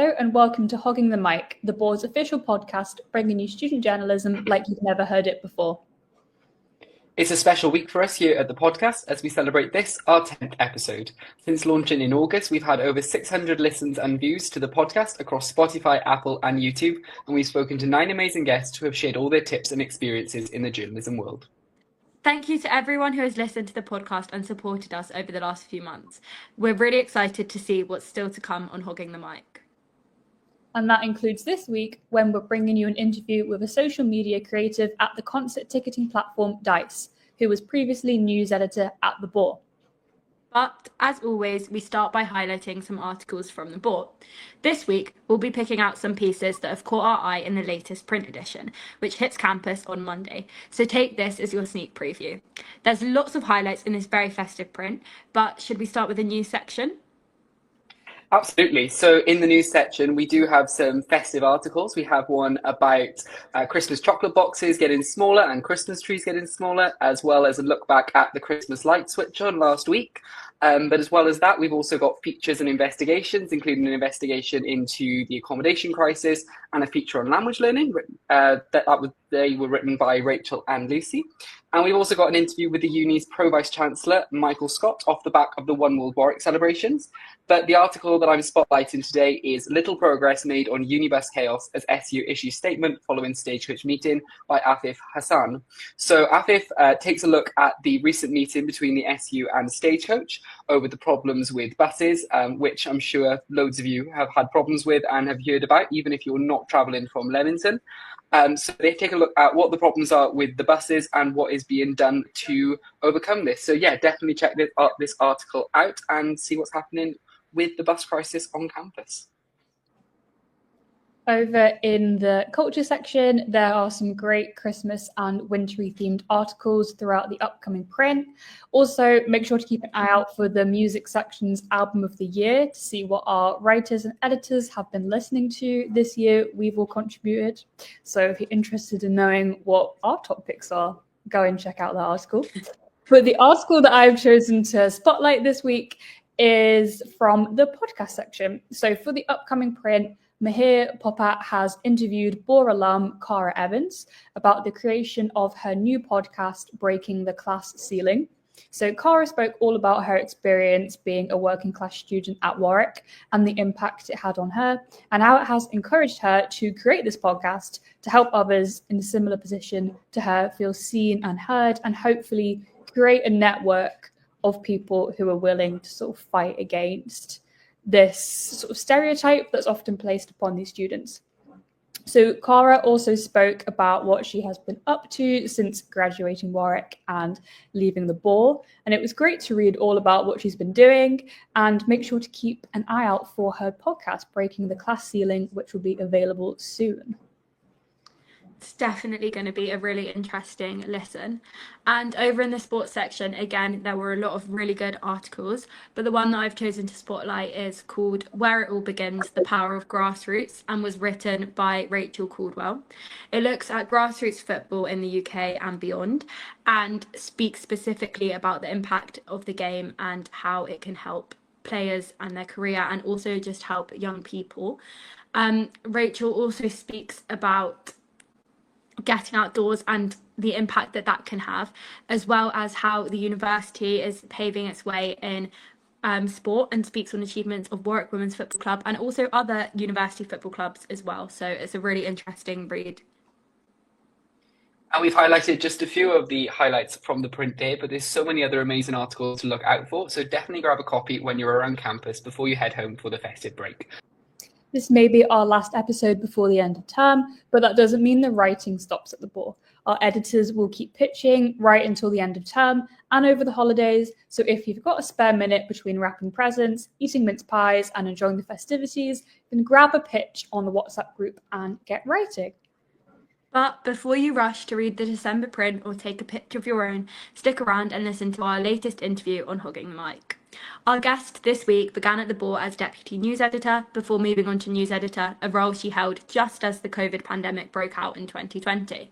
Hello and welcome to Hogging the Mic, the Boar's official podcast bringing you student journalism like you've never heard it before. It's a special week for us here at the podcast as we celebrate this, our 10th episode. Since launching in August, we've had over 600 listens and views to the podcast across Spotify, Apple and YouTube, and we've spoken to 9 amazing guests who have shared all their tips and experiences in the journalism world. Thank you to everyone who has listened to the podcast and supported us over the last few months. We're really excited to see what's still to come on Hogging the Mic. And that includes this week when we're bringing you an interview with a social media creative at the concert ticketing platform Dice, who was previously news editor at The Boar. But as always, we start by highlighting some articles from The Boar. This week, we'll be picking out some pieces that have caught our eye in the latest print edition, which hits campus on Monday. So take this as your sneak preview. There's lots of highlights in this very festive print, but should we start with the news section? Absolutely. So in the news section, we do have some festive articles. We have one about Christmas chocolate boxes getting smaller and Christmas trees getting smaller, as well as a look back at the Christmas light switch on last week. But as well as that, we've also got features and investigations, including an investigation into the accommodation crisis and a feature on language learning. They were written by Rachel and Lucy. And we've also got an interview with the uni's Pro-Vice-Chancellor, Michael Scott, off the back of the One World Warwick celebrations. But the article that I'm spotlighting today is Little Progress Made on Unibus Chaos as SU issues statement following Stagecoach meeting by Afif Hassan. So Afif takes a look at the recent meeting between the SU and Stagecoach over the problems with buses, which I'm sure loads of you have had problems with and have heard about, even if you're not travelling from Leamington. So they take a look at what the problems are with the buses and what is being done to overcome this. So yeah, definitely check this article out and see what's happening with the bus crisis on campus. Over in the culture section, there are some great Christmas and wintry themed articles throughout the upcoming print. Also, make sure to keep an eye out for the music section's album of the year to see what our writers and editors have been listening to this year. We've all contributed. So if you're interested in knowing what our top picks are, go and check out that article. But the article that I've chosen to spotlight this week is from the podcast section. So for the upcoming print, Mahir Popat has interviewed Boar alum Cara Evans about the creation of her new podcast, Breaking the Class Ceiling. So Cara spoke all about her experience being a working class student at Warwick and the impact it had on her and how it has encouraged her to create this podcast to help others in a similar position to her feel seen and heard and hopefully create a network of people who are willing to sort of fight against this sort of stereotype that's often placed upon these students. So Cara also spoke about what she has been up to since graduating Warwick and leaving the Boar. And it was great to read all about what she's been doing, and make sure to keep an eye out for her podcast, Breaking the Class Ceiling, which will be available soon. It's definitely going to be a really interesting listen. And over in the sports section, again, there were a lot of really good articles, but the one that I've chosen to spotlight is called Where It All Begins, The Power of Grassroots, and was written by Rachel Caldwell. It looks at grassroots football in the UK and beyond, and speaks specifically about the impact of the game and how it can help players and their career, and also just help young people. Rachel also speaks about getting outdoors and the impact that that can have, as well as how the university is paving its way in sport, and speaks on achievements of Warwick Women's Football Club and also other university football clubs as well. So it's a really interesting read. And we've highlighted just a few of the highlights from the print day, but there's so many other amazing articles to look out for. So definitely grab a copy when you're around campus before you head home for the festive break. This may be our last episode before the end of term, but that doesn't mean the writing stops at the Boar. Our editors will keep pitching right until the end of term and over the holidays, so if you've got a spare minute between wrapping presents, eating mince pies and enjoying the festivities, then grab a pitch on the WhatsApp group and get writing. But before you rush to read the December print or take a pitch of your own, stick around and listen to our latest interview on Hogging the Mic. Our guest this week began at the Boar as deputy news editor before moving on to news editor, a role she held just as the COVID pandemic broke out in 2020.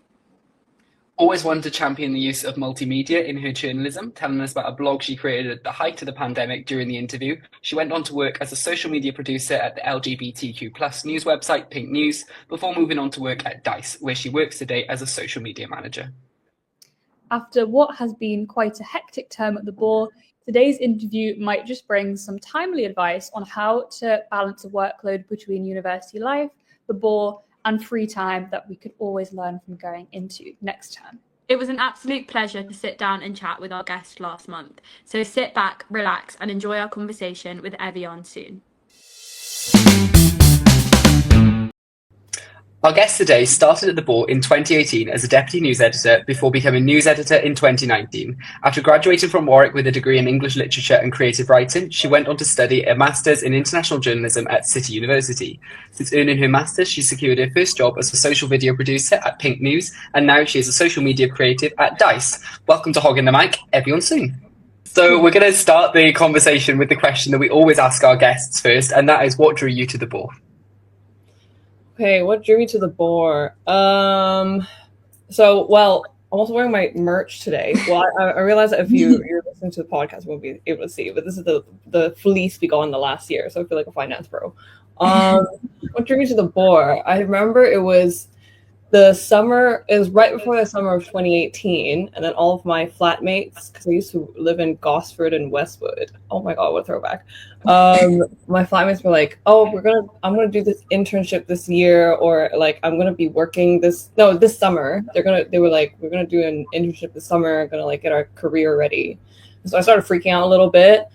Always wanted to champion the use of multimedia in her journalism, telling us about a blog she created at the height of the pandemic. During the interview, she went on to work as a social media producer at the LGBTQ plus news website Pink News, before moving on to work at Dice, where she works today as a social media manager. After what has been quite a hectic term at the Boar, today's interview might just bring some timely advice on how to balance a workload between university life, the Boar, and free time that we could always learn from going into next term. It was an absolute pleasure to sit down and chat with our guest last month. So sit back, relax, and enjoy our conversation with Evianne Suen. Our guest today started at the Boar in 2018 as a deputy news editor before becoming news editor in 2019. After graduating from Warwick with a degree in English literature and creative writing, she went on to study a master's in international journalism at City University. Since earning her master's, she secured her first job as a social video producer at Pink News, and now she is a social media creative at Dice. Welcome to Hogging the Mic, Evianne Suen. So we're going to start the conversation with the question that we always ask our guests first, and that is, what drew you to the Boar? Okay, what drew me to the Boar? I'm also wearing my merch today. Well, I realize that if you're listening to the podcast, you won't be able to see, but this is the fleece we got in the last year, so I feel like a finance pro. What drew me to the Boar? I remember it was right before the summer of 2018, and then all of my flatmates, because I used to live in Gosford and Westwood. Oh my god, what a throwback. My flatmates were like, oh, I'm gonna do this internship this year, or like I'm gonna be working this summer. They were like, we're gonna do an internship this summer, gonna like get our career ready. So I started freaking out a little bit.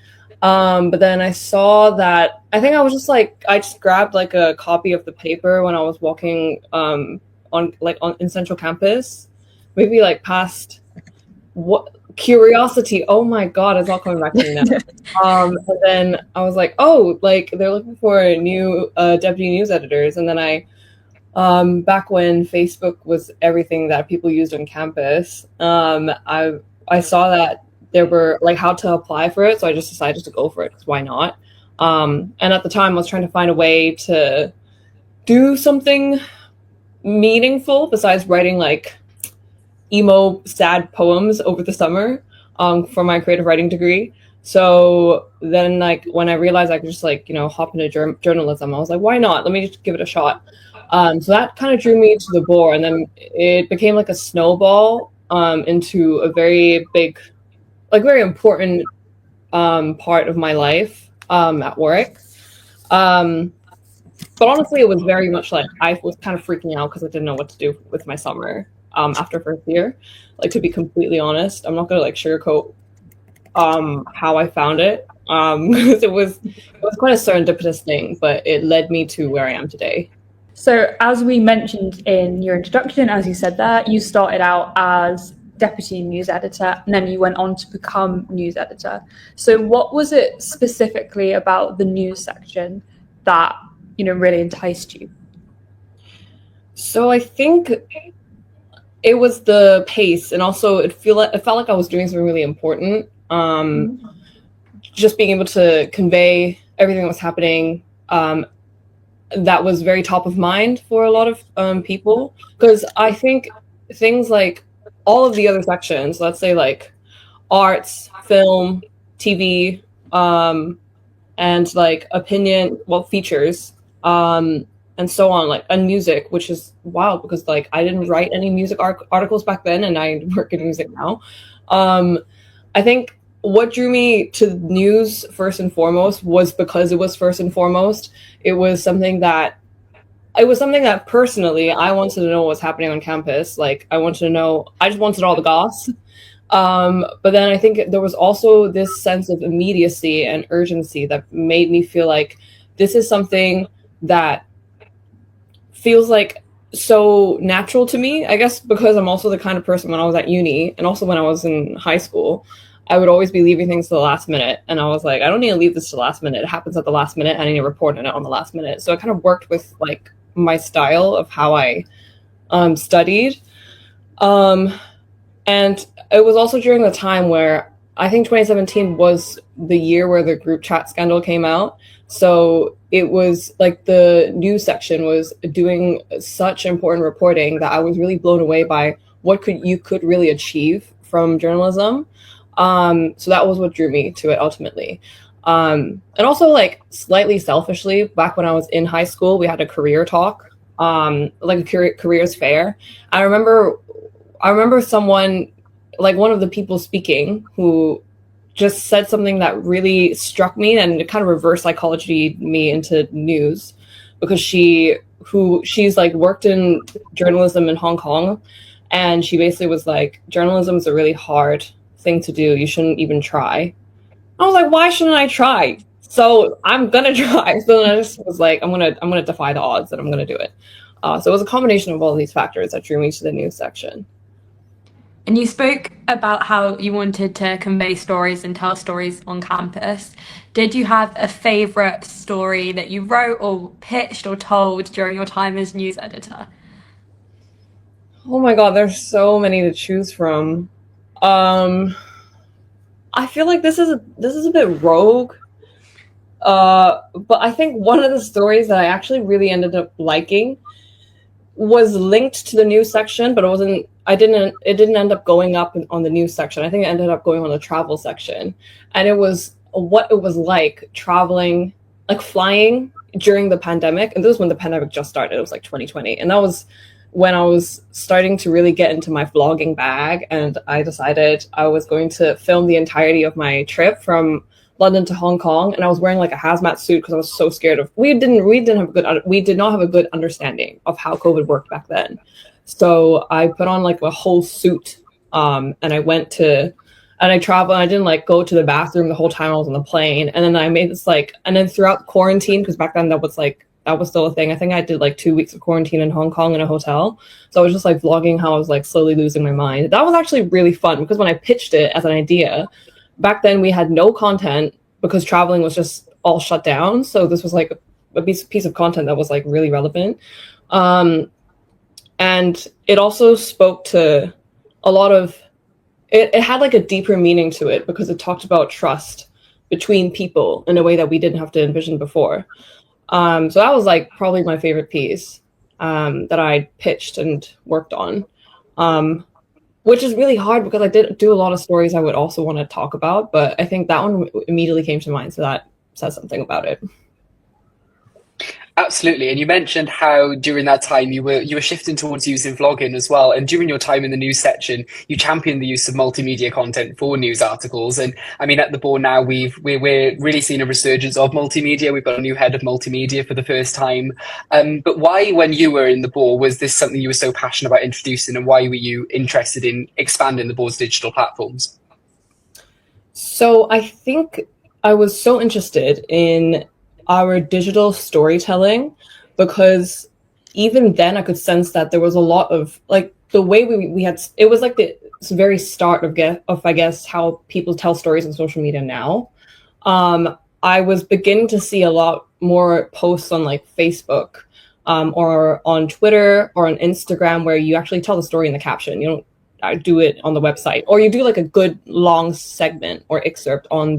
But then I saw that, I think I just grabbed like a copy of the paper when I was walking in Central Campus, maybe like past what Curiosity. Oh my god, it's all coming back to me now. And then I was like, oh, like they're looking for new deputy news editors. And then I back when Facebook was everything that people used on campus, I saw that there were like how to apply for it, so I just decided to go for it because why not? And at the time I was trying to find a way to do something meaningful besides writing like emo sad poems over the summer for my creative writing degree. So then like when I realized I could just like hop into journalism, I was like, why not, let me just give it a shot. So that kind of drew me to the Boar, and then it became like a snowball into a very big, like very important part of my life at Warwick. But honestly, it was very much like I was kind of freaking out because I didn't know what to do with my summer after first year. Like, to be completely honest, I'm not gonna like sugarcoat how I found it, because it was quite a serendipitous thing, but it led me to where I am today. So as we mentioned in your introduction, as you said there, you started out as deputy news editor and then you went on to become news editor. So what was it specifically about the news section that really enticed you? So I think it was the pace, and also it felt like I was doing something really important. Just being able to convey everything that was happening, that was very top of mind for a lot of people. Because I think things like all of the other sections, let's say like arts, film, TV, and like opinion, features, and so on, like, and music, which is wild because like I didn't write any music articles back then, and I work in music now. I think what drew me to news first and foremost was because it was first and foremost. It was something that personally I wanted to know what was happening on campus. Like I just wanted all the goss. But then I think there was also this sense of immediacy and urgency that made me feel like this is something that feels like so natural to me, I guess, because I'm also the kind of person when I was at uni and also when I was in high school, I would always be leaving things to the last minute. And I was like, I don't need to leave this to the last minute. It happens at the last minute. I need to report on it on the last minute. So it kind of worked with like my style of how I studied. And it was also during the time where I think 2017 was the year where the group chat scandal came out. So it was like the news section was doing such important reporting that I was really blown away by what you could really achieve from journalism. So that was what drew me to it ultimately. And also, like, slightly selfishly, back when I was in high school, we had a career talk, like a careers fair. I remember someone, like one of the people speaking, who just said something that really struck me, and it kind of reverse psychology me into news, because she's like worked in journalism in Hong Kong, and she basically was like, journalism is a really hard thing to do. You shouldn't even try. I was like, why shouldn't I try? So I'm gonna try. So then I just was like, I'm gonna defy the odds, and I'm gonna do it. So it was a combination of all these factors that drew me to the news section. And you spoke about how you wanted to convey stories and tell stories on campus. Did you have a favourite story that you wrote or pitched or told during your time as news editor? Oh my God, there's so many to choose from. I feel like this is a bit rogue. But I think one of the stories that I actually really ended up liking was linked to the news section, but it didn't end up going up on the news section. I think it ended up going on the travel section. And it was what it was like traveling, like flying during the pandemic. And this was when the pandemic just started. It was like 2020. And that was when I was starting to really get into my vlogging bag, and I decided I was going to film the entirety of my trip from London to Hong Kong, and I was wearing like a hazmat suit because I was so scared of. We did not have a good understanding of how COVID worked back then. So I put on like a whole suit, and I traveled. And I didn't like go to the bathroom the whole time I was on the plane. And then I made this and then throughout quarantine, because back then that was still a thing. I think I did like 2 weeks of quarantine in Hong Kong in a hotel. So I was just like vlogging how I was like slowly losing my mind. That was actually really fun, because when I pitched it as an idea, back then we had no content because traveling was just all shut down. So this was like a piece of content that was like really relevant. And it also spoke to a lot of, it had like a deeper meaning to it, because it talked about trust between people in a way that we didn't have to envision before. So that was like probably my favorite piece that I pitched and worked on, which is really hard because I did do a lot of stories I would also want to talk about, but I think that one immediately came to mind, so that says something about it. Absolutely. And you mentioned how during that time you were shifting towards using vlogging as well. And during your time in the news section, you championed the use of multimedia content for news articles. And I mean, at the Boar now, we're really seeing a resurgence of multimedia. We've got a new head of multimedia for the first time. But why, when you were in the Boar, was this something you were so passionate about introducing, and why were you interested in expanding the Boar's digital platforms? So I think I was so interested in our digital storytelling, because even then I could sense that there was a lot of like the way we had, it was like the very start of I guess how people tell stories on social media now. I was beginning to see a lot more posts on like Facebook, or on Twitter or on Instagram, where you actually tell the story in the caption. You don't do it on the website, or you do like a good long segment or excerpt on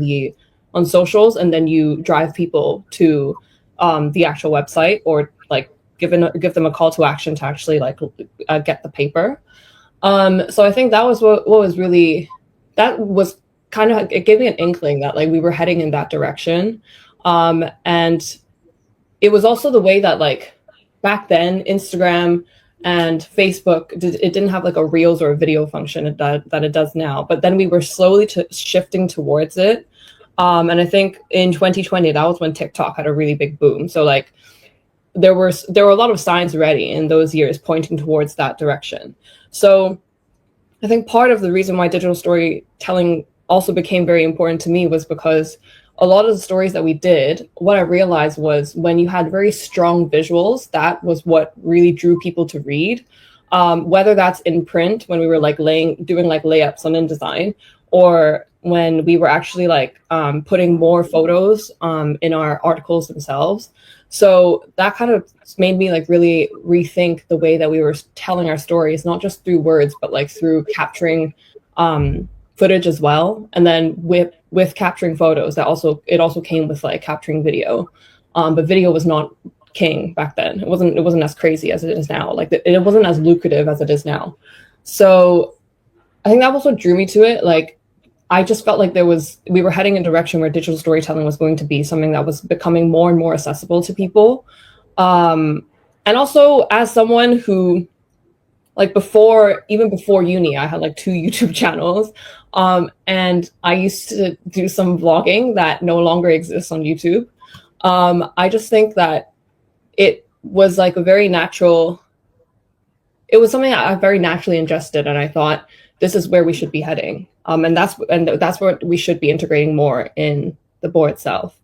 socials, and then you drive people to the actual website, or like give them a call to action to actually like get the paper. So I think that was what was really, that was kind of, it gave me an inkling that like we were heading in that direction. And it was also the way that like back then Instagram and Facebook, it didn't have like a Reels or a video function that it does now. But then we were slowly shifting towards it. And I think in 2020, that was when TikTok had a really big boom. So like there were a lot of signs already in those years pointing towards that direction. So I think part of the reason why digital storytelling also became very important to me was because a lot of the stories that we did, what I realized was when you had very strong visuals, that was what really drew people to read. Whether that's in print, when we were like doing like layups on InDesign, or when we were actually like putting more photos in our articles themselves. So that kind of made me like really rethink the way that we were telling our stories, not just through words, but like through capturing footage as well. And then with capturing photos, it also came with like capturing video. But video was not king back then. It wasn't as crazy as it is now. Like it wasn't as lucrative as it is now. So I think that was what drew me to it. Like, I just felt like we were heading in a direction where digital storytelling was going to be something that was becoming more and more accessible to people. And also, as someone who, like, even before uni, I had like 2 YouTube channels. And I used to do some vlogging that no longer exists on YouTube. I just think that it was like it was something I very naturally ingested, and I thought this is where we should be heading. And that's what we should be integrating more in the board itself.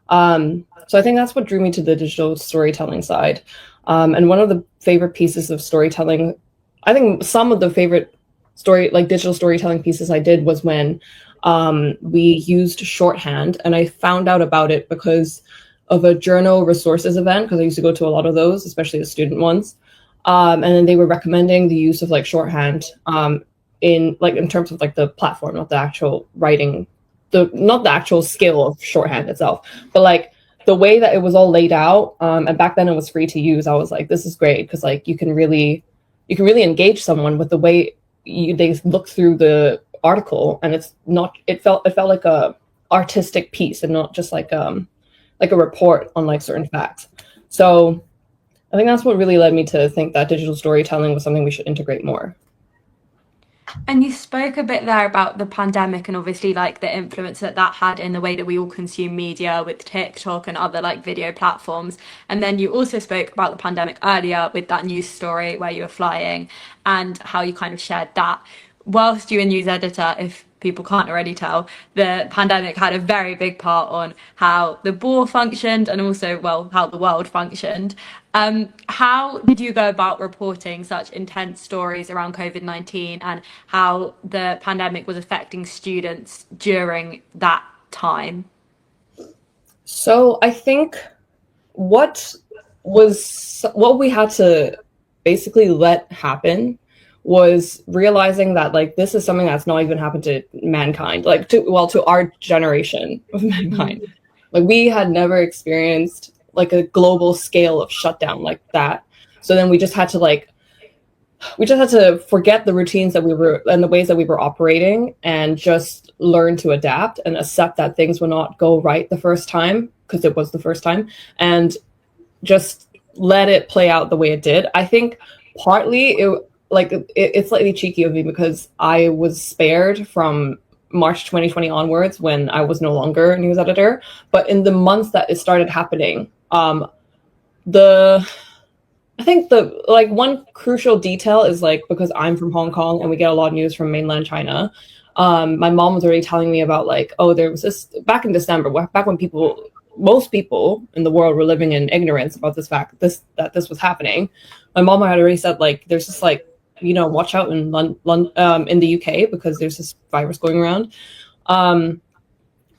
So I think that's what drew me to the digital storytelling side. And one of the favorite pieces of storytelling, I think some of the favorite digital storytelling pieces I did was when we used shorthand, and I found out about it because of a journal resources event, because I used to go to a lot of those, especially the student ones. And then they were recommending the use of like shorthand in terms of like the platform, not the actual writing, not the actual skill of shorthand itself, but like the way that it was all laid out. And back then it was free to use. I was like, this is great, because like you can really engage someone with the way they look through the article, and it felt like a artistic piece and not just like a report on like certain facts. So I think that's what really led me to think that digital storytelling was something we should integrate more. And you spoke a bit there about the pandemic and obviously like the influence that had in the way that we all consume media with TikTok and other like video platforms. And then you also spoke about the pandemic earlier with that news story where you were flying and how you kind of shared that. Whilst you're a news editor, if people can't already tell, the pandemic had a very big part on how the Boar functioned and also, well, how the world functioned. How did you go about reporting such intense stories around COVID-19 and how the pandemic was affecting students during that time? So I think what we had to basically let happen was realizing that like this is something that's not even happened to mankind, like to our generation of mankind. Like we had never experienced like a global scale of shutdown like that. So then we just had to forget the routines that we were and the ways that we were operating, and just learn to adapt and accept that things will not go right the first time, because it was the first time, and just let it play out the way it did. I think partly it's slightly cheeky of me because I was spared from March 2020 onwards when I was no longer a news editor. But in the months that it started happening, I think the like one crucial detail is like, because I'm from Hong Kong and we get a lot of news from mainland China. My mom was already telling me about like, oh, there was this back in December, back when most people in the world were living in ignorance about that this was happening. My mom had already said like, there's this like, watch out in in the UK because there's this virus going around.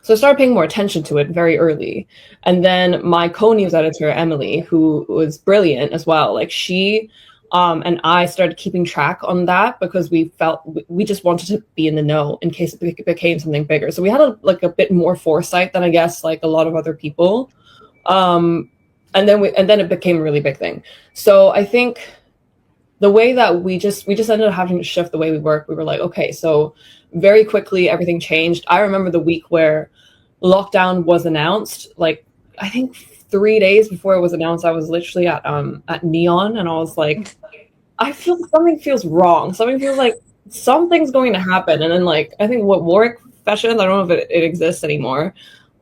So I started paying more attention to it very early. And then my co-news editor, Emily, who was brilliant as well, like she and I started keeping track on that because we felt we just wanted to be in the know in case it became something bigger. So we had a bit more foresight than I guess like a lot of other people. And then it became a really big thing. So I think the way that we just ended up having to shift the way we work. We were like, okay, so very quickly everything changed. I remember the week where lockdown was announced, like I think 3 days before it was announced, I was literally at Neon, and I was like, I feel something feels wrong. Something feels like something's going to happen. And then like I think what Warwick Fashions, I don't know if it exists anymore.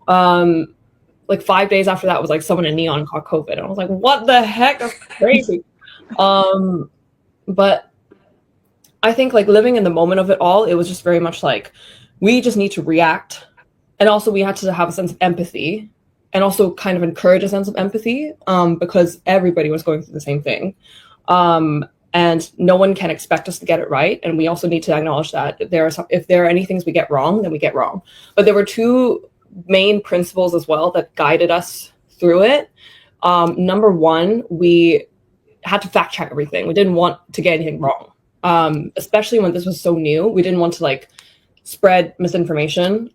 Like 5 days after that was like someone in Neon caught COVID. And I was like, what the heck? That's crazy. But I think like living in the moment of it all, it was just very much like we just need to react. And also we had to have a sense of empathy and also kind of encourage a sense of empathy because everybody was going through the same thing. And no one can expect us to get it right. And we also need to acknowledge that if there are any things we get wrong, then we get wrong. But there were 2 main principles as well that guided us through it. Number one, we had to fact check everything. We didn't want to get anything wrong. Especially when this was so new. We didn't want to like spread misinformation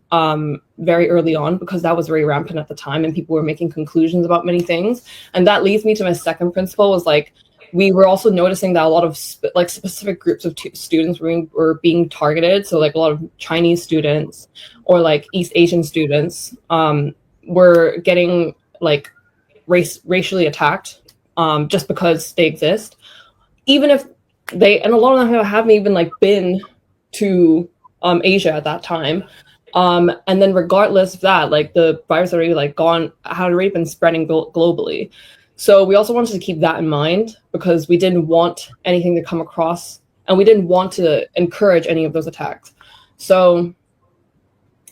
very early on because that was very rampant at the time and people were making conclusions about many things. And that leads me to my second principle was like, we were also noticing that a lot of like specific groups of students were being targeted. So like a lot of Chinese students or like East Asian students were getting like racially attacked just because they exist, even if and a lot of them haven't even like been to Asia at that time. And then regardless of that, like the virus had already been spreading globally. So we also wanted to keep that in mind because we didn't want anything to come across and we didn't want to encourage any of those attacks. So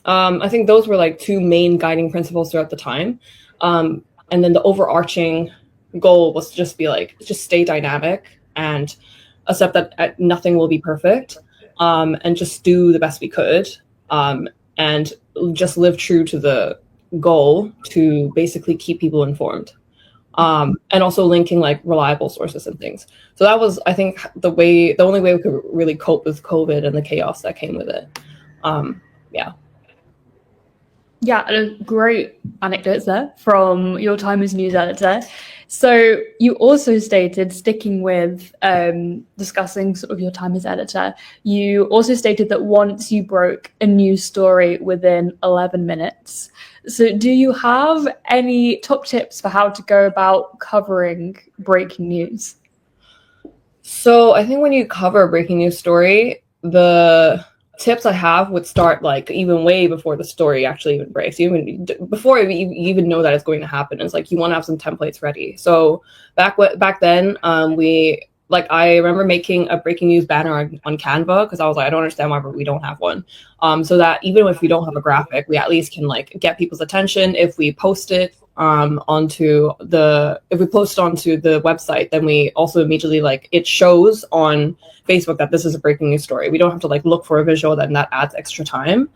I think those were like two main guiding principles throughout the time. And then the overarching goal was to just stay dynamic and accept that nothing will be perfect, and just do the best we could, and just live true to the goal to basically keep people informed, and also linking like reliable sources and things. So that was, I think, the only way we could really cope with COVID and the chaos that came with it. Yeah, great anecdotes there from your time as news editor. So you also stated, sticking with discussing sort of your time as editor, you also stated that once you broke a news story within 11 minutes. So do you have any top tips for how to go about covering breaking news? So I think when you cover a breaking news story, the tips I have would start like even way before the story actually even breaks, even before you even know that it's going to happen. It's like you want to have some templates ready. So back then, I remember making a breaking news banner on Canva because I was like, I don't understand why we don't have one. So that even if we don't have a graphic, we at least can like get people's attention. If we post it onto the website, then we also immediately like it shows on Facebook that this is a breaking news story. We don't have to like look for a visual, then that adds extra time.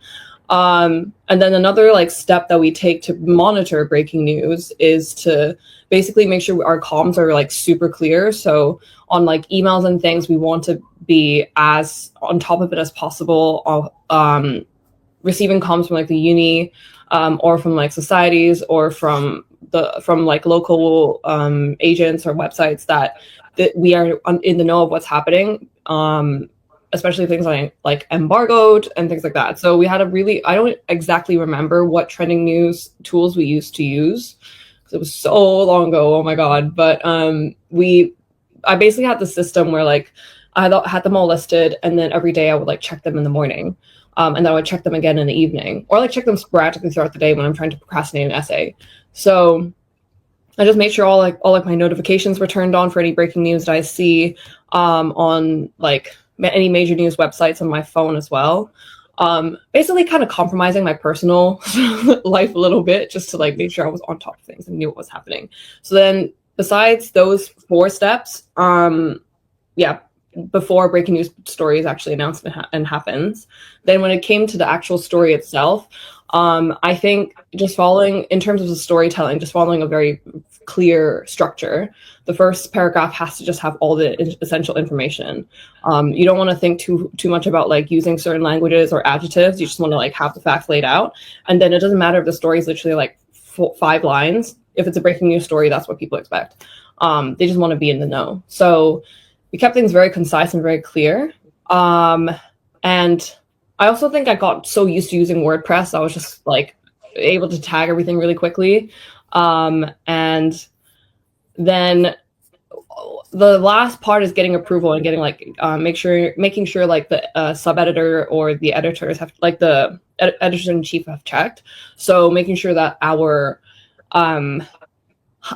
And then another like step that we take to monitor breaking news is to basically make sure our comms are like super clear. So on like emails and things, we want to be as on top of it as possible. Receiving comms from like the uni, or from like societies, or from like local agents or websites that we are in the know of what's happening. Especially things like embargoed and things like that. So we had I don't exactly remember what trending news tools we used to use because it was so long ago. Oh my God. But I basically had the system where like I had them all listed, and then every day I would like check them in the morning. And then I would check them again in the evening, or like check them sporadically throughout the day when I'm trying to procrastinate an essay. So I just made sure all my notifications were turned on for any breaking news that I see on like any major news websites on my phone as well. Basically kind of compromising my personal life a little bit just to like make sure I was on top of things and knew what was happening. So then besides those 4 steps, before breaking news story is actually announced and happens, then when it came to the actual story itself, I think just following, in terms of the storytelling, just following a very clear structure. The first paragraph has to just have all the essential information. You don't want to think too much about like using certain languages or adjectives. You just want to like have the facts laid out. And then it doesn't matter if the story is literally like 5 lines. If it's a breaking news story, that's what people expect. They just want to be in the know. So we kept things very concise and very clear. And I also think I got so used to using WordPress, I was just like able to tag everything really quickly. And then the last part is getting approval and getting like making sure like the sub editor or the editors have like the editors in chief have checked. So making sure that our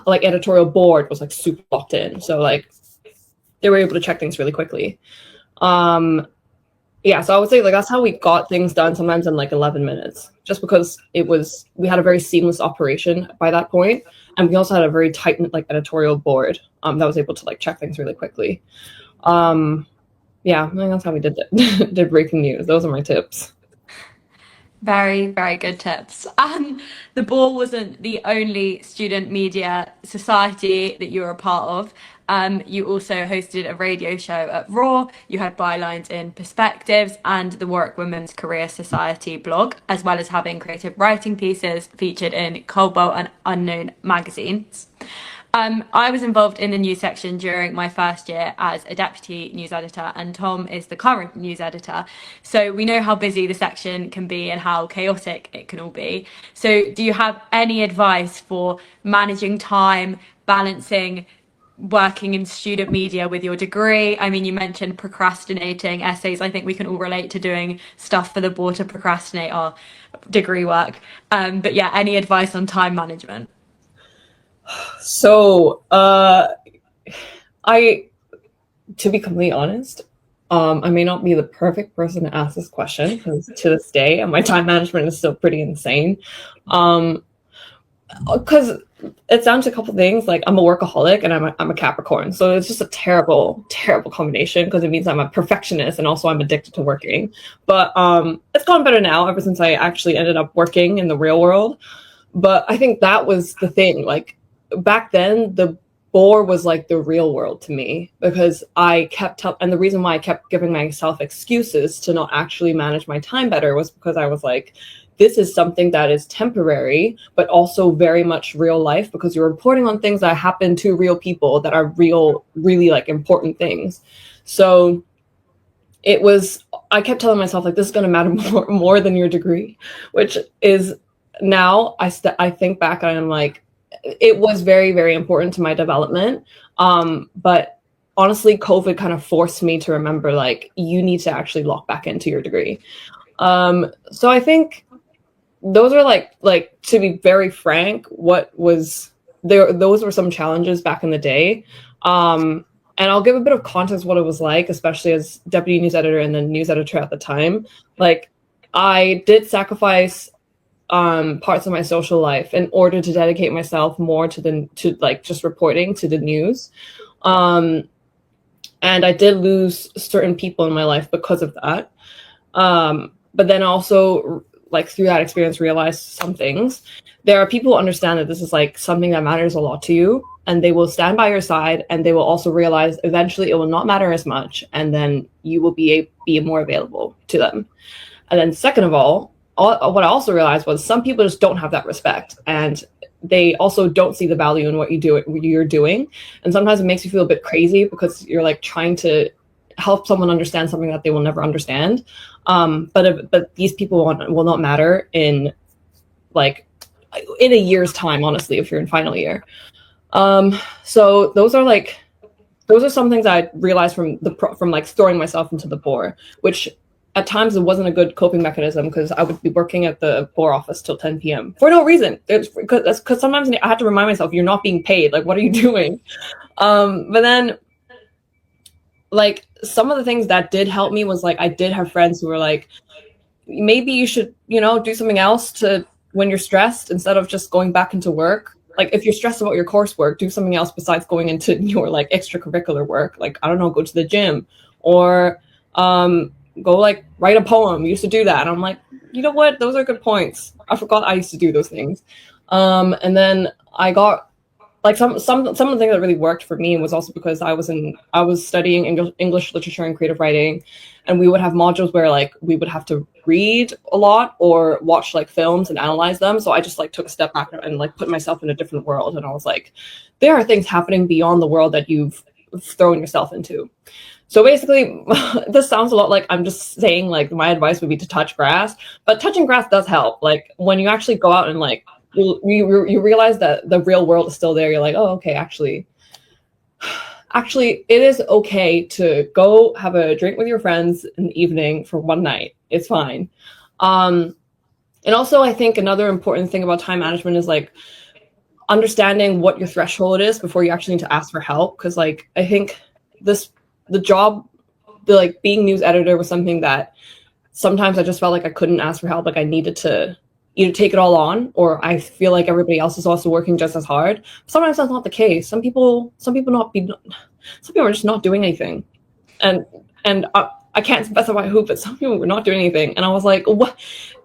like editorial board was like super locked in. So like they were able to check things really quickly. So I would say like that's how we got things done, sometimes in like 11 minutes, just because we had a very seamless operation by that point, and we also had a very tight like editorial board that was able to like check things really quickly. I think that's how we did did breaking news. Those are my tips. Very, very good tips. And the Boar wasn't the only student media society that you were a part of. You also hosted a radio show at Raw. You had bylines in Perspectives and the Warwick Women's Career Society blog, as well as having creative writing pieces featured in Cobalt and Unknown magazines. I was involved in the news section during my first year as a deputy news editor, and Tom is the current news editor. So we know how busy the section can be and how chaotic it can all be. So do you have any advice for managing time, balancing working in student media with your degree? I mean, you mentioned procrastinating essays. I think we can all relate to doing stuff for the board to procrastinate our degree work. But yeah, any advice on time management? So, to be completely honest, I may not be the perfect person to ask this question because to this day, my time management is still pretty insane. Because it's down to a couple things. Like, I'm a workaholic and I'm a Capricorn, so it's just a terrible combination because it means I'm a perfectionist and also I'm addicted to working. But it's gone better now ever since I actually ended up working in the real world. But I think that was the thing. Like, back then, the Boar was like the real world to me because I kept up, and the reason why I kept giving myself excuses to not actually manage my time better was because I was like, this is something that is temporary, but also very much real life because you're reporting on things that happen to real people that are real, really like important things. So I kept telling myself like, this is going to matter more than your degree, which is now I think back and I'm like, it was very, very important to my development. But honestly, COVID kind of forced me to remember, like, you need to actually lock back into your degree. So I think those are like to be very frank, what was there, those were some challenges back in the day. And I'll give a bit of context what it was like, especially as deputy news editor and then news editor at the time. Like, I did sacrifice parts of my social life in order to dedicate myself more to like just reporting to the news. And I did lose certain people in my life because of that. But then also, like, through that experience, realized some things. There are people who understand that this is like something that matters a lot to you, and they will stand by your side, and they will also realize eventually it will not matter as much, and then you will be more available to them. And then second of all, what I also realized was some people just don't have that respect, and they also don't see the value in what you're doing. And sometimes it makes you feel a bit crazy because you're like trying to help someone understand something that they will never understand. But these people will not matter in a year's time, honestly, if you're in final year. So those are some things I realized from like throwing myself into the Boar, which at times it wasn't a good coping mechanism because I would be working at the Boar office till 10 p.m. for no reason. Because sometimes I had to remind myself, you're not being paid. Like, what are you doing? But then, like, some of the things that did help me was, like, I did have friends who were like, maybe you should, do something else to when you're stressed instead of just going back into work. Like, if you're stressed about your coursework, do something else besides going into your like extracurricular work. Like, I don't know, go to the gym or go like write a poem. You used to do that. And I'm like, you know what? Those are good points. I forgot I used to do those things. And then I got like some of the things that really worked for me was also because I was studying English literature and creative writing, and we would have modules where like we would have to read a lot or watch like films and analyze them. So I just like took a step back and like put myself in a different world, and I was like, there are things happening beyond the world that you've thrown yourself into. So basically, this sounds a lot like I'm just saying like my advice would be to touch grass, but touching grass does help. Like, when you actually go out and like you realize that the real world is still there. You're like, oh, okay, actually, it is okay to go have a drink with your friends in the evening for one night. It's fine. And also, I think another important thing about time management is like understanding what your threshold is before you actually need to ask for help. Because like, I think like being news editor was something that sometimes I just felt like I couldn't ask for help. Like, I needed to either take it all on, or I feel like everybody else is also working just as hard. Sometimes that's not the case. Some people are just not doing anything, and I can't specify who, but some people were not doing anything, and I was like, what?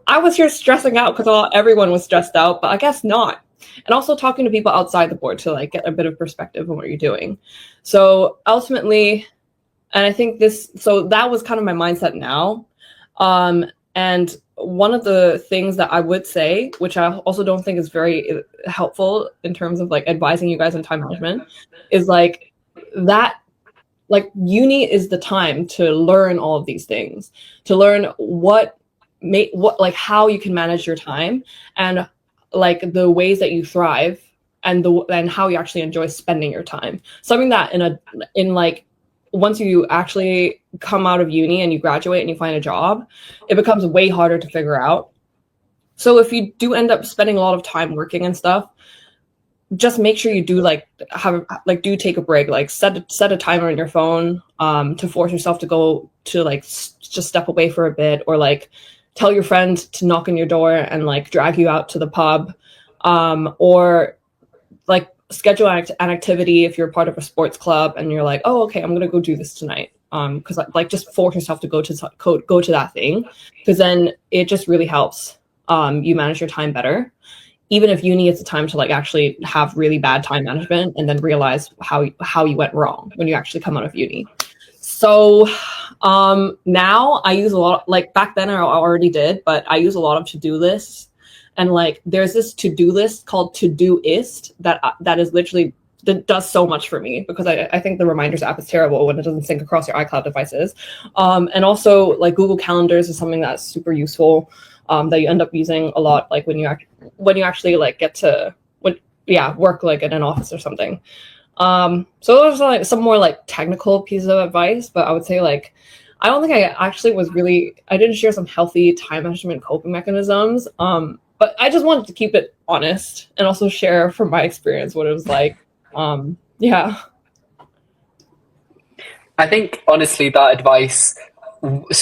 I was here stressing out because everyone was stressed out, but I guess not. And also talking to people outside the board to like get a bit of perspective on what you're doing. So ultimately, and I think so that was kind of my mindset now. And one of the things that I would say, which I also don't think is very helpful in terms of like advising you guys on time management, is like that, like uni is the time to learn all of these things, to learn what like how you can manage your time, and like the ways that you thrive, and how you actually enjoy spending your time. Something that in like once you actually come out of uni and you graduate and you find a job, it becomes way harder to figure out. So if you do end up spending a lot of time working and stuff, just make sure you do do take a break, like set a timer on your phone to force yourself to go to like just step away for a bit, or like tell your friend to knock on your door and like drag you out to the pub, or like schedule an activity if you're part of a sports club and you're like, oh, okay, I'm gonna go do this tonight, because like just force yourself to go to that thing, because then it just really helps you manage your time better. Even if uni is the time to like actually have really bad time management and then realize how you went wrong when you actually come out of uni. So now I use a lot, like back then I already did, but I use a lot of to-do lists. And like there's this to-do list called Todoist that is literally, that does so much for me, because I think the reminders app is terrible when it doesn't sync across your iCloud devices. And also like Google Calendars is something that's super useful, that you end up using a lot, like when you actually like get to work like in an office or something. So those are like some more like technical pieces of advice, but I would say like I don't think I didn't share some healthy time management coping mechanisms. But I just wanted to keep it honest and also share from my experience what it was like. Yeah. I think honestly that advice,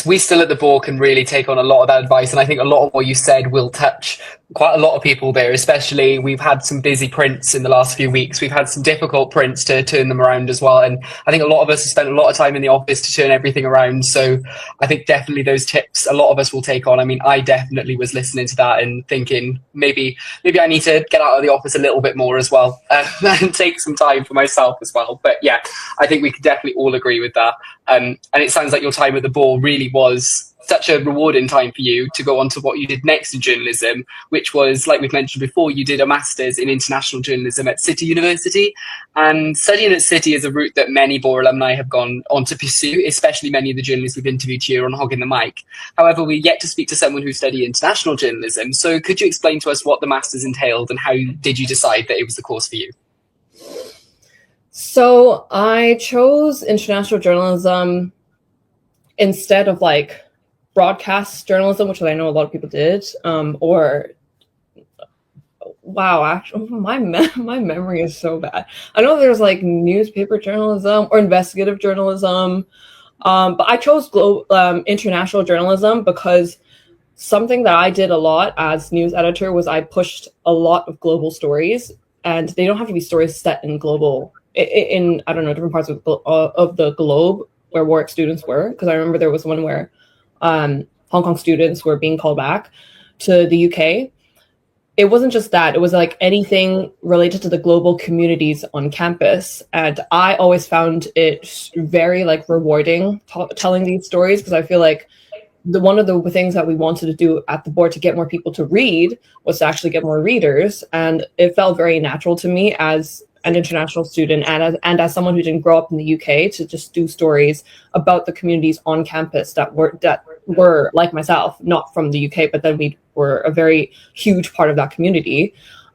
we still at the Boar can really take on a lot of that advice, and I think a lot of what you said will touch quite a lot of people there. Especially we've had some busy prints in the last few weeks, we've had some difficult prints to turn them around as well, and I think a lot of us have spent a lot of time in the office to turn everything around. So I think definitely those tips a lot of us will take on. I mean, I definitely was listening to that and thinking maybe I need to get out of the office a little bit more as well, and take some time for myself as well. But yeah, I think we could definitely all agree with that. And it sounds like your time at the Boar really was such a rewarding time for you to go on to what you did next in journalism, which was, like we've mentioned before, you did a master's in international journalism at City University. And studying at City is a route that many Boar alumni have gone on to pursue, especially many of the journalists we've interviewed here on Hogging the Mic. However, we're yet to speak to someone who studied international journalism. So could you explain to us what the master's entailed and how did you decide that it was the course for you? So I chose international journalism instead of like broadcast journalism, which I know a lot of people did, actually, my memory is so bad. I know there's like newspaper journalism or investigative journalism, but I chose international journalism because something that I did a lot as news editor was I pushed a lot of global stories, and they don't have to be stories set in I don't know, different parts of the globe where Warwick students were, because I remember there was one where Hong Kong students were being called back to the UK. It wasn't just that, it was like anything related to the global communities on campus. And I always found it very like rewarding telling these stories, because I feel like one of the things that we wanted to do at the Boar to get more people to read was to actually get more readers. And it felt very natural to me as an international student and as someone who didn't grow up in the UK to just do stories about the communities on campus that were like myself, not from the UK, but then we were a very huge part of that community.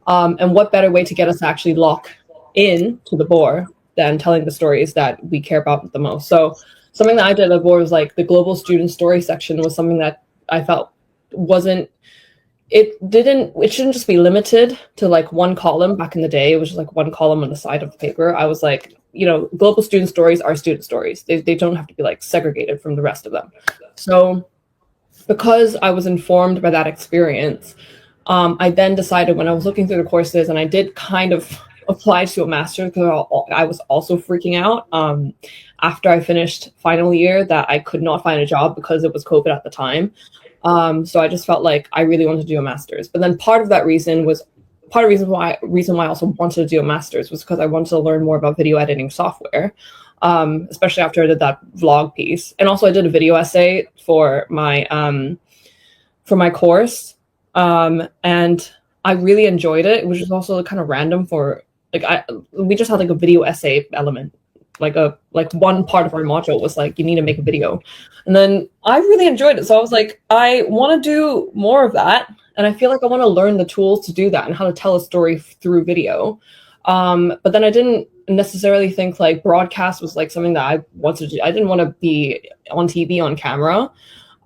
And what better way to get us to actually lock in to the Boar than telling the stories that we care about the most. So something that I did at the Boar was like the global student story section was something that I felt it shouldn't just be limited to like one column. Back in the day, it was just like one column on the side of the paper. I was like, global student stories are student stories. They don't have to be like segregated from the rest of them. So because I was informed by that experience, I then decided when I was looking through the courses, and I did kind of apply to a master's because I was also freaking out after I finished final year that I could not find a job because it was COVID at the time. So I just felt like I really wanted to do a master's. But then part of the reason why I also wanted to do a master's was because I wanted to learn more about video editing software, especially after I did that vlog piece. And also I did a video essay for my for my course. And I really enjoyed it. It was just also kind of random for we just had like a video essay element. Like one part of our module was like, you need to make a video. And then I really enjoyed it. So I was like, I want to do more of that. And I feel like I want to learn the tools to do that and how to tell a story through video. But then I didn't necessarily think like broadcast was like something that I wanted to do. I didn't want to be on TV on camera.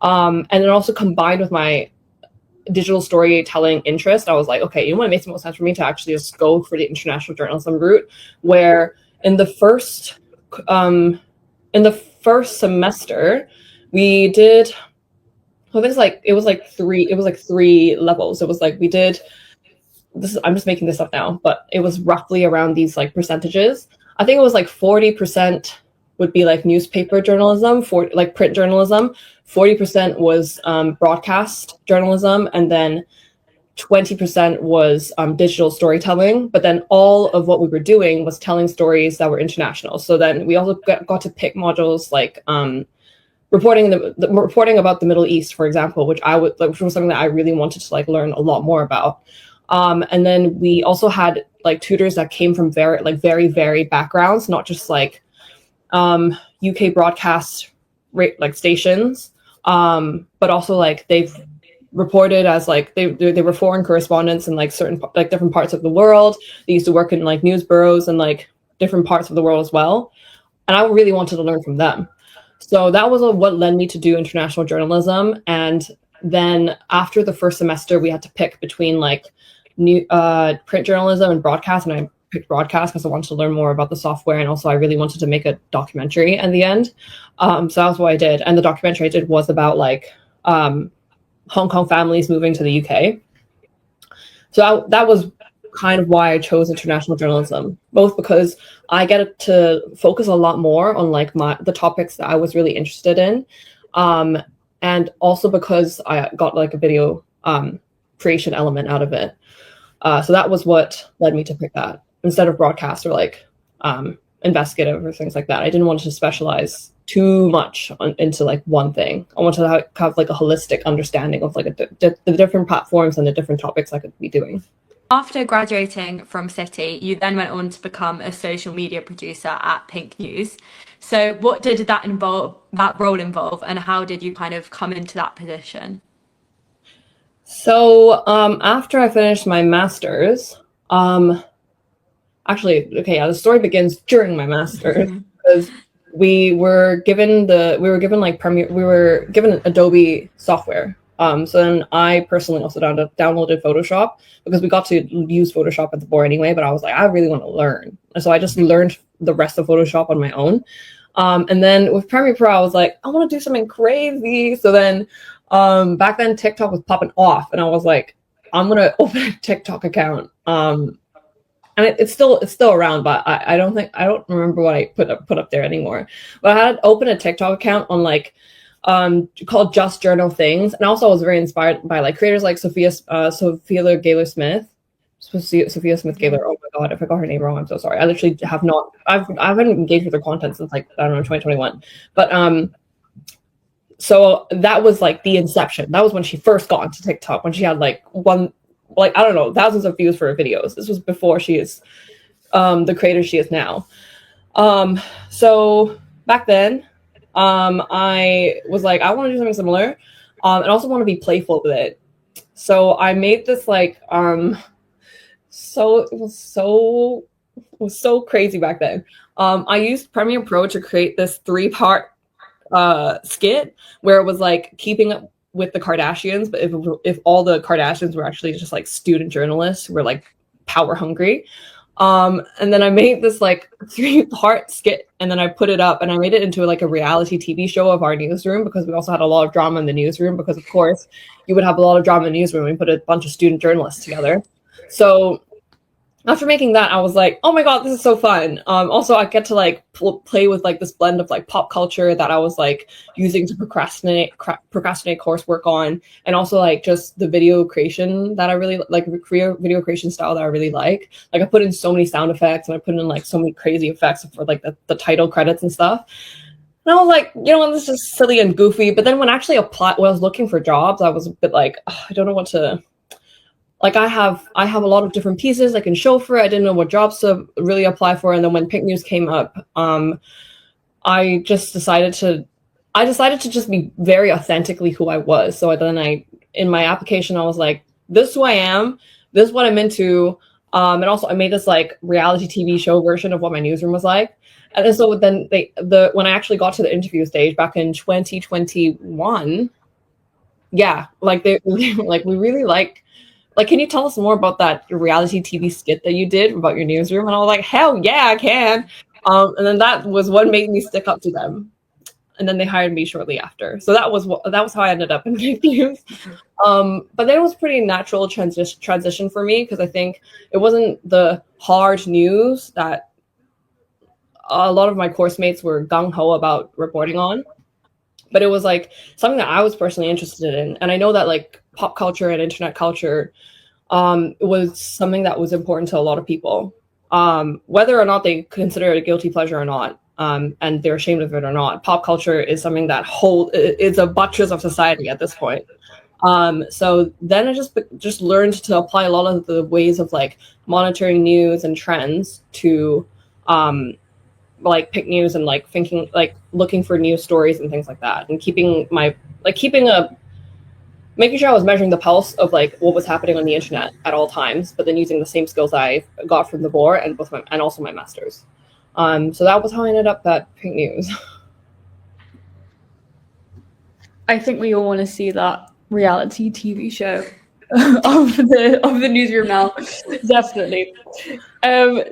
And then also combined with my digital storytelling interest, I was like, okay, you know what, it makes the most sense for me to actually just go for the international journalism route, where in the first semester we did, I think it was like three levels. It was like we did this, I'm just making this up now, but it was roughly around these like percentages. I think it was like 40% would be like newspaper journalism, for like print journalism, 40% was broadcast journalism, and then 20% was digital storytelling. But then all of what we were doing was telling stories that were international. So then we also got to pick modules like reporting about the Middle East, for example, which was something that I really wanted to like learn a lot more about. And then we also had like tutors that came from very varied backgrounds, not just like UK broadcast like stations, but also like they've reported as like they were foreign correspondents in like certain like different parts of the world. They used to work in like news bureaus and like different parts of the world as well. And I really wanted to learn from them. So that was what led me to do international journalism. And then after the first semester, we had to pick between like new print journalism and broadcast, and I picked broadcast because I wanted to learn more about the software, and also I really wanted to make a documentary in the end. So that was what I did, and the documentary I did was about like Hong Kong families moving to the UK. So that was kind of why I chose international journalism, both because I get to focus a lot more on like the topics that I was really interested in, and also because I got like a video creation element out of it. So that was what led me to pick that instead of broadcast or like investigative or things like that. I didn't want to specialize too much into like one thing. I wanted to have like a holistic understanding of like the different platforms and the different topics I could be doing. After graduating from City, you then went on to become a social media producer at Pink News. So what did that role involve, and how did you kind of come into that position? So after I finished my master's, the story begins during my master's, because we were given Adobe software. So then I personally also downloaded Photoshop, because we got to use Photoshop at the Boar anyway, but I was like, I really want to learn. And so I just learned the rest of Photoshop on my own. And then with Premiere Pro, I was like, I want to do something crazy. So then back then TikTok was popping off, and I was like, I'm going to open a TikTok account. And it's still around, but I don't remember what I put up there anymore. But I had opened a TikTok account on like called Just Journal Things, and also I was very inspired by like creators like Sophia Gaylor Smith. Sophia Smith Gaylor. Oh my god, if I got her name wrong, I'm so sorry. I literally I haven't engaged with her content since like, I don't know, 2021. But so that was like the inception. That was when she first got into TikTok, when she had like thousands of views for her videos. This was before she is the creator she is now. So back then, I was like, I want to do something similar, and also want to be playful with it. So I made this like it was so crazy back then. I used Premiere Pro to create this 3-part skit where it was like keeping up with the Kardashians, but if all the Kardashians were actually just like student journalists who were like power hungry. And then I made this like 3-part skit, and then I put it up, and I made it into like a reality TV show of our newsroom, because we also had a lot of drama in the newsroom, because of course you would have a lot of drama in the newsroom when we put a bunch of student journalists together. So after making that, I was like, oh my god, this is so fun. Also, I get to like play with like this blend of like pop culture that I was like using to procrastinate coursework on, and also like just the video creation that I really like, video creation style that I really like. Like I put in so many sound effects, and I put in like so many crazy effects for like the title credits and stuff. And I was like, you know what, this is just silly and goofy. But then when I actually applied, when I was looking for jobs, I was a bit like, oh, I don't know what to. Like I have a lot of different pieces I can show for it. I didn't know what jobs to really apply for. And then when Pink News came up, I decided to just be very authentically who I was. So then in my application, I was like, this is who I am. This is what I'm into. And also I made this like reality TV show version of what my newsroom was like. And then so then when I actually got to the interview stage back in 2021, yeah, like they like, we really like, can you tell us more about that reality TV skit that you did about your newsroom? And I was like, hell yeah, I can. And then that was what made me stick up to them. And then they hired me shortly after. So that was how I ended up in Pink News. But then it was pretty natural transition for me, because I think it wasn't the hard news that a lot of my course mates were gung-ho about reporting on. But it was like something that I was personally interested in. And I know that like pop culture and internet culture was something that was important to a lot of people, whether or not they consider it a guilty pleasure or not, and they're ashamed of it or not. Pop culture is something that is a buttress of society at this point. So then I just learned to apply a lot of the ways of like monitoring news and trends to like Pink News, and like thinking, like looking for news stories and things like that, and making sure I was measuring the pulse of like what was happening on the internet at all times, but then using the same skills I got from the Boar and also my master's. So that was how I ended up at Pink News. I think we all want to see that reality TV show of the newsroom now, definitely.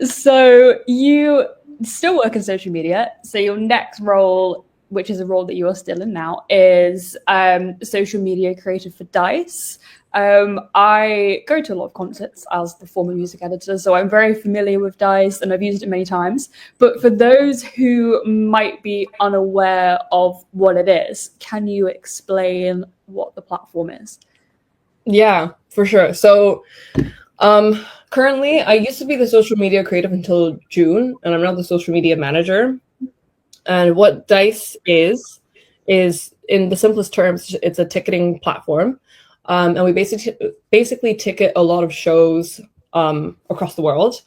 So you still work in social media. So your next role, which is a role that you are still in now, is social media creator for Dice. I go to a lot of concerts as the former music editor, so I'm very familiar with Dice and I've used it many times. But for those who might be unaware of what it is, can you explain what the platform is? Yeah, for sure. So currently, I used to be the social media creative until June, and I'm now the social media manager. And what Dice is in the simplest terms, it's a ticketing platform. And we basically ticket a lot of shows across the world.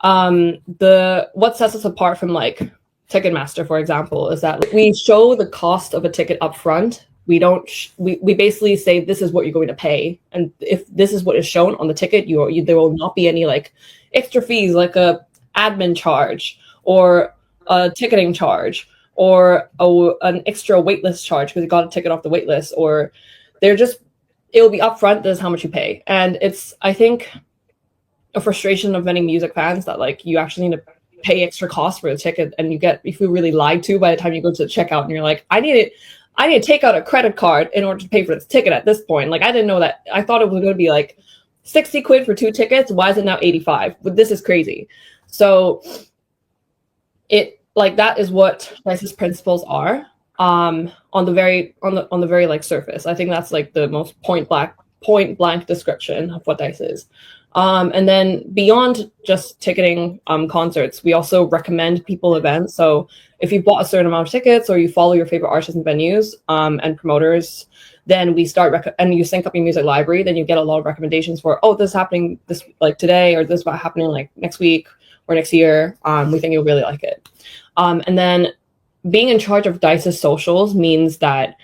What sets us apart from like Ticketmaster, for example, is that we show the cost of a ticket up front. We don't. We basically say this is what you're going to pay, and if this is what is shown on the ticket, there will not be any like extra fees, like a admin charge or a ticketing charge or an extra waitlist charge because you got a ticket off the waitlist, or it will be upfront. This is how much you pay, and it's, I think, a frustration of many music fans that like you actually need to pay extra costs for a ticket, and you feel really lied to by the time you go to the checkout, and you're like, I need to take out a credit card in order to pay for this ticket at this point. Like, I didn't know that. I thought it was going to be like 60 quid for 2 tickets. Why is it now 85? But this is crazy. So that is what Dice's principles are. On the very like surface. I think that's like the most point blank description of what Dice is. And then beyond just ticketing concerts, we also recommend people events. So if you bought a certain amount of tickets or you follow your favorite artists and venues and promoters, then we start and you sync up your music library, then you get a lot of recommendations for, oh, this is happening this like today, or this is happening like next week or next year. We think you'll really like it. And then being in charge of Dice's socials means that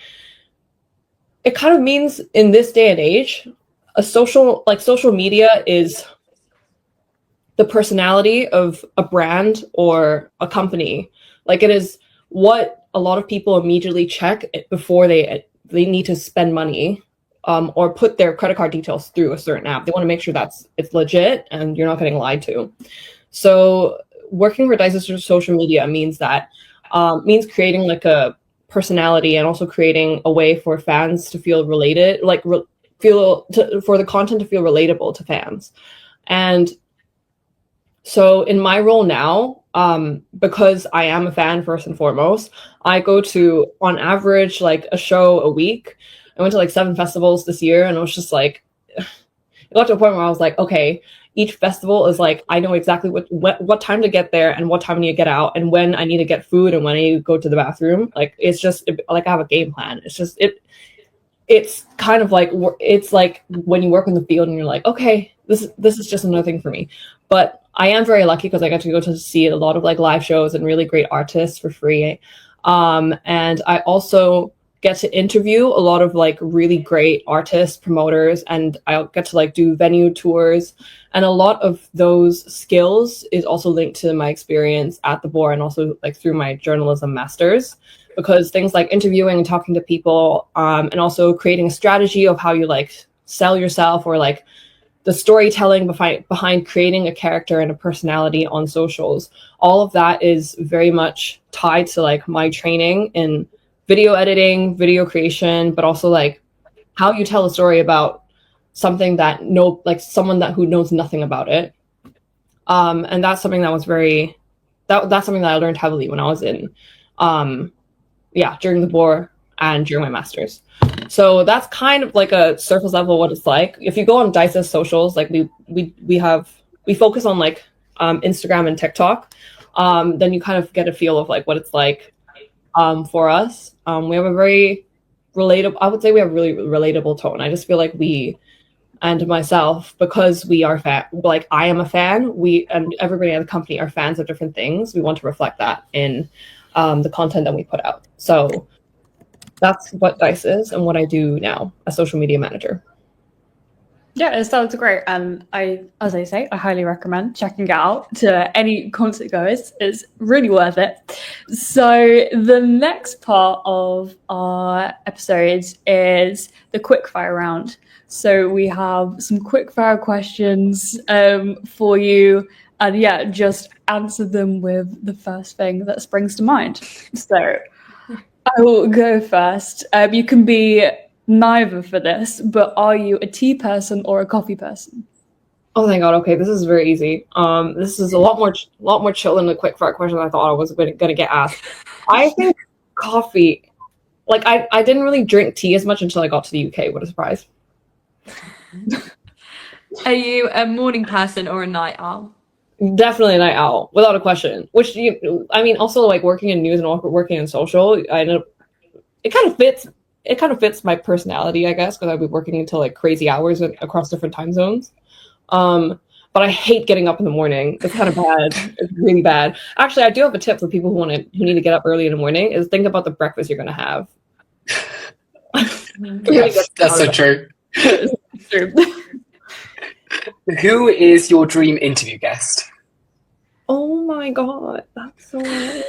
it kind of means in this day and age, social media is the personality of a brand or a company. Like, it is what a lot of people immediately check before they need to spend money or put their credit card details through a certain app. They want to make sure it's legit and you're not getting lied to. So working for Dice's social media means means creating like a personality and also creating a way for fans to feel related, for the content to feel relatable to fans. And so in my role now, because I am a fan first and foremost, I go to, on average, like a show a week. I went to like 7 festivals this year, and it was just like, it got to a point where I was like, okay, each festival is like, I know exactly what time to get there and what time I need to get out and when I need to get food and when I need to go to the bathroom. Like, it's just like I have a game plan. It's just it's kind of like, it's like when you work in the field and you're like, okay, this is just another thing for me. But I am very lucky because I got to go to see a lot of like live shows and really great artists for free. And I also get to interview a lot of like really great artists, promoters, and I get to like do venue tours. And a lot of those skills is also linked to my experience at the Boar and also like through my journalism masters, because things like interviewing and talking to people, and also creating a strategy of how you like sell yourself, or like the storytelling behind creating a character and a personality on socials. All of that is very much tied to like my training in video editing, video creation, but also like how you tell a story about something that someone who knows nothing about it. And that's something that was that's something that I learned heavily when I was in, during the Boar and during my master's. So that's kind of like a surface level what it's like. If you go on DICE's socials, like we focus on like Instagram and TikTok, then you kind of get a feel of like what it's like for us. We have a very relatable, I would say we have a really relatable tone. I just feel like we, and myself, because we are like I am a fan, we and everybody at the company are fans of different things. We want to reflect that in the content that we put out. So that's what DICE is and what I do now as social media manager. Yeah, it sounds great. And as I say, I highly recommend checking it out to any concert goers. It's really worth it. So the next part of our episodes is the quickfire round. So we have some quickfire questions for you. And just answer them with the first thing that springs to mind. So I will go first. You can be neither for this, but are you a tea person or a coffee person? Oh thank God. Okay, this is very easy. This is a lot more chill than the quickfire question I thought I was gonna get asked. I think coffee. Like I didn't really drink tea as much until I got to the UK. What a surprise. Are you a morning person or a night owl? Definitely a night owl, without a question. Which also like working in news and working in social, I know it kind of fits my personality, I guess, because I'd be working until like crazy hours across different time zones. But I hate getting up in the morning. It's kind of bad. It's really bad. Actually, I do have a tip for people who need to get up early in the morning. Is think about the breakfast you're gonna have. Yes, that's so true. It's true. Who is your dream interview guest? Oh my God, that's so weird.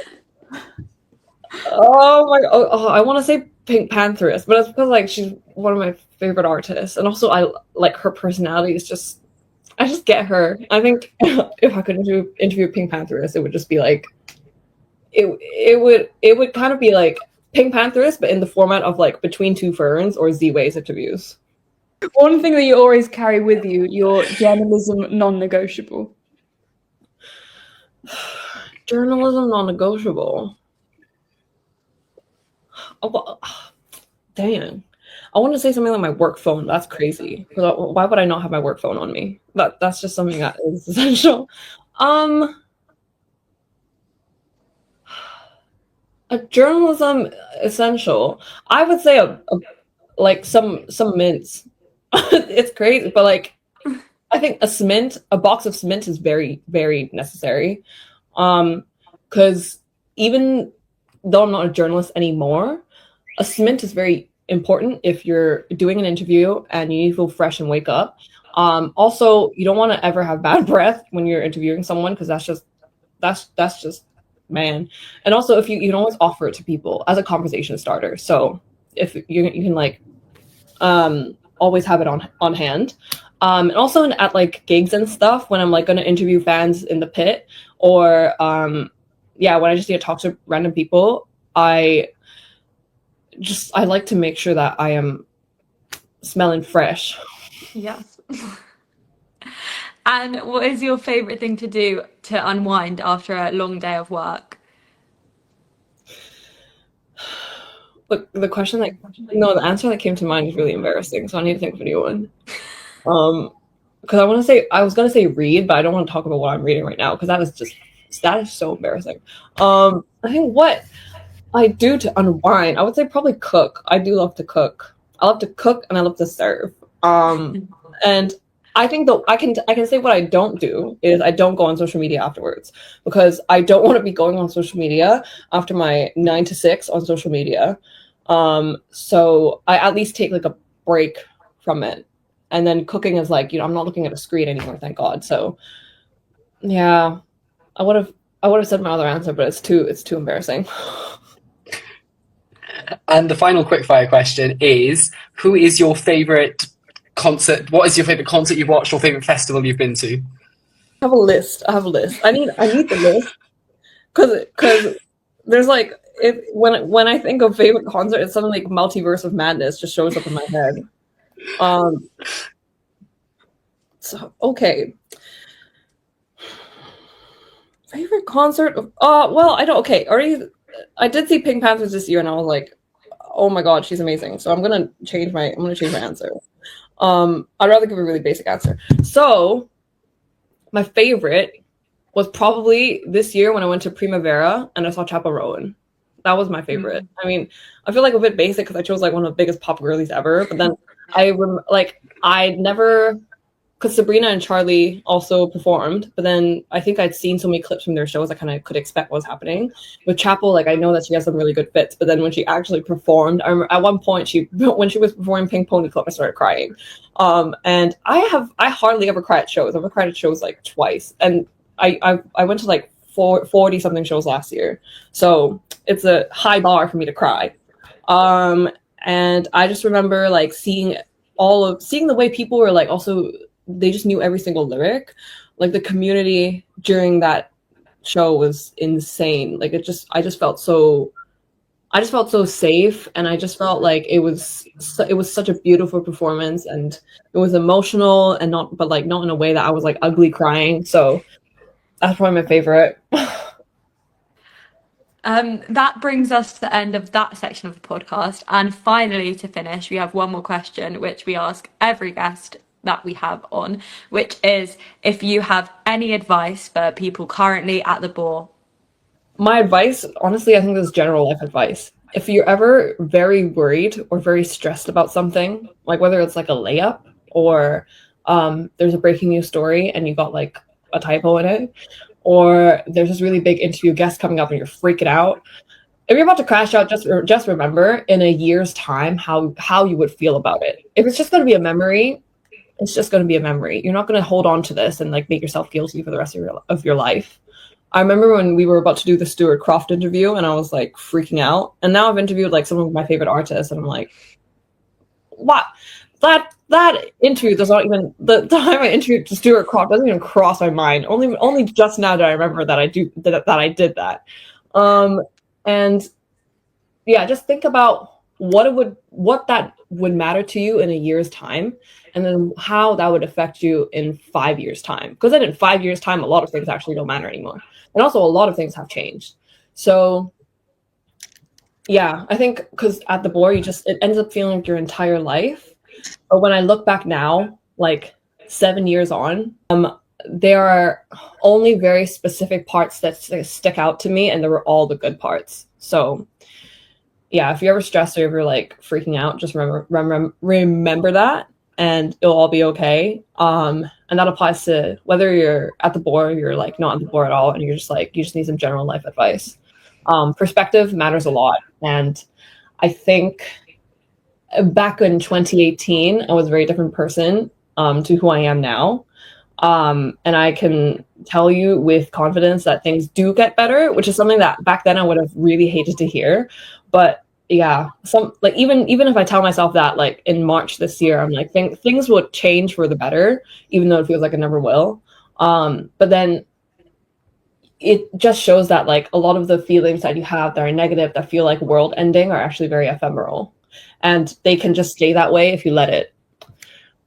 Oh my God. Oh, I want to say Pink Pantheress, but it's because like she's one of my favorite artists, and also I like her personality is just, I just get her. I think if I could interview Pink Pantheress, it would just be like, it would kind of be like Pink Pantheress, but in the format of like Between Two Ferns or Z-Ways interviews. One thing that you always carry with you, your journalism non-negotiable. Journalism non-negotiable. Oh, well, dang. I want to say something like my work phone. That's crazy. Why would I not have my work phone on me? That's just something that is essential. A journalism essential. I would say like some mints. It's crazy, but like I think a box of cement is very, very necessary. Because even though I'm not a journalist anymore, a cement is very important if you're doing an interview and you need to feel fresh and wake up. Also, you don't want to ever have bad breath when you're interviewing someone, because that's just man. And also, if you can always offer it to people as a conversation starter. So if you can like always have it on hand. And also at like gigs and stuff, when I'm like going to interview fans in the pit, or when I just need to talk to random people, I like to make sure that I am smelling fresh. Yes. And what is your favorite thing to do to unwind after a long day of work? Look, the answer that came to mind is really embarrassing, so I need to think of a new one. because I was gonna say read, but I don't want to talk about what I'm reading right now because that is so embarrassing. I think what I do to unwind, I would say probably cook. I do love to cook. I love to cook and I love to serve. And I think that I can say what I don't do is I don't go on social media afterwards because I don't want to be going on social media after my 9 to 6 on social media. So I at least take like a break from it. And then cooking is like, I'm not looking at a screen anymore, thank God. So yeah, I would have said my other answer, but it's too embarrassing. And the final quickfire question is, who is your favorite concert? What is your favorite concert you've watched or favorite festival you've been to? I have a list. I need the list because there's like when I think of favorite concert, it's something like Multiverse of Madness just shows up in my head. So okay. Favorite concert? Well, I don't. Okay, I did see Pink Panthers this year, and I was like, oh my God, she's amazing. So I'm gonna change my answer. I'd rather give a really basic answer. So my favorite was probably this year when I went to Primavera and I saw Chappell Rowan. That was my favorite. I mean, I feel like a bit basic because I chose like one of the biggest pop girlies ever. But then I never, because Sabrina and Charlie also performed. But then I think I'd seen so many clips from their shows, I kind of could expect what was happening. With Chappell, like I know that she has some really good fits. But then when she actually performed, I remember at one point when she was performing Pink Pony Club, I started crying. And I hardly ever cry at shows. I've cried at shows like twice, and I went to like 40 something shows last year, so it's a high bar for me to cry. And I just remember like seeing the way people were like also they just knew every single lyric. Like the community during that show was insane. Like I just felt so safe, and I just felt like it was such a beautiful performance, and it was emotional and not in a way that I was like ugly crying. So that's probably my favorite. That brings us to the end of that section of the podcast. And finally, to finish, we have one more question, which we ask every guest that we have on, which is if you have any advice for people currently at the Boar. My advice, honestly, I think this is general life advice. If you're ever very worried or very stressed about something, like whether it's like a layup or there's a breaking news story and you got like a typo in it, or there's this really big interview guest coming up and you're freaking out. If you're about to crash out, just remember in a year's time how you would feel about it. If it's just going to be a memory, it's just going to be a memory. You're not going to hold on to this and like make yourself guilty for the rest of your life. I remember when we were about to do the Stuart Croft interview and I was like freaking out. And now I've interviewed like some of my favorite artists and I'm like, what? That interview does not even, the time I interviewed Stuart Croft doesn't even cross my mind. Only just now did I remember that I did that. And yeah, just think about what that would matter to you in a year's time, and then how that would affect you in 5 years' time. Because then in 5 years' time, a lot of things actually don't matter anymore. And also a lot of things have changed. So yeah, I think because at the Boar, it ends up feeling like your entire life. But when I look back now, like 7 years on, there are only very specific parts that stick out to me, and they were all the good parts. So yeah, if you're ever stressed or if you're like freaking out, just remember that, and it'll all be okay. And that applies to whether you're at the Boar or you're like not at the Boar at all, and you're just like, you just need some general life advice. Perspective matters a lot. And I think back in 2018, I was a very different person to who I am now. And I can tell you with confidence that things do get better, which is something that back then I would have really hated to hear. But yeah, even if I tell myself that like in March this year, I'm like, things will change for the better, even though it feels like it never will. But then it just shows that like a lot of the feelings that you have that are negative, that feel like world ending, are actually very ephemeral, and they can just stay that way if you let it.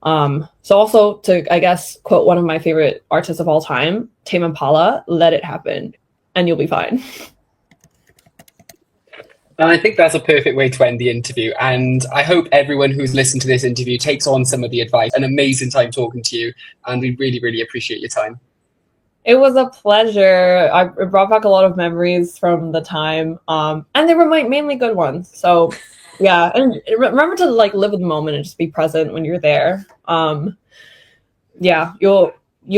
So also to, I guess, quote one of my favorite artists of all time, Tame Impala, let it happen and you'll be fine. And I think that's a perfect way to end the interview. And I hope everyone who's listened to this interview takes on some of the advice. An amazing time talking to you. And we really, really appreciate your time. It was a pleasure. It brought back a lot of memories from the time. And they were mainly good ones. So yeah. And remember to like live in the moment and just be present when you're there. Yeah, you'll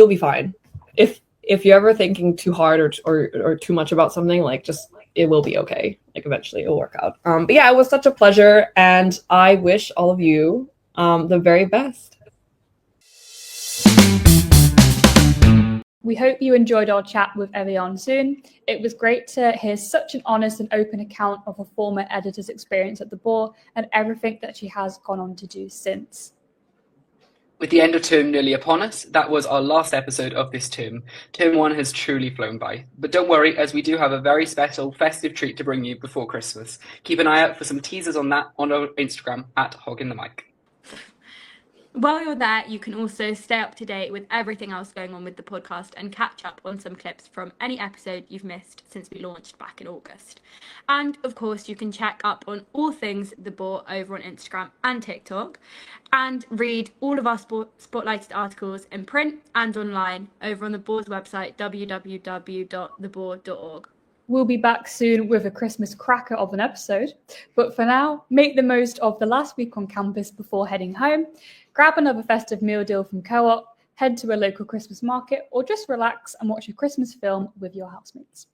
be fine. If you're ever thinking too hard or too much about something, like just it will be okay. Like eventually it'll work out. But yeah, it was such a pleasure, and I wish all of you the very best. We hope you enjoyed our chat with Evianne Suen. It was great to hear such an honest and open account of a former editor's experience at the Boar and everything that she has gone on to do since. With the end of term nearly upon us, that was our last episode of this term. Term 1 has truly flown by. But don't worry, as we do have a very special festive treat to bring you before Christmas. Keep an eye out for some teasers on that on our Instagram at Hogging the Mic. While you're there, you can also stay up to date with everything else going on with the podcast and catch up on some clips from any episode you've missed since we launched back in August. And of course, you can check up on all things The Boar over on Instagram and TikTok, and read all of our spotlighted articles in print and online over on the Boar's website, www.theboar.org. We'll be back soon with a Christmas cracker of an episode. But for now, make the most of the last week on campus before heading home. Grab another festive meal deal from Co-op, head to a local Christmas market, or just relax and watch a Christmas film with your housemates.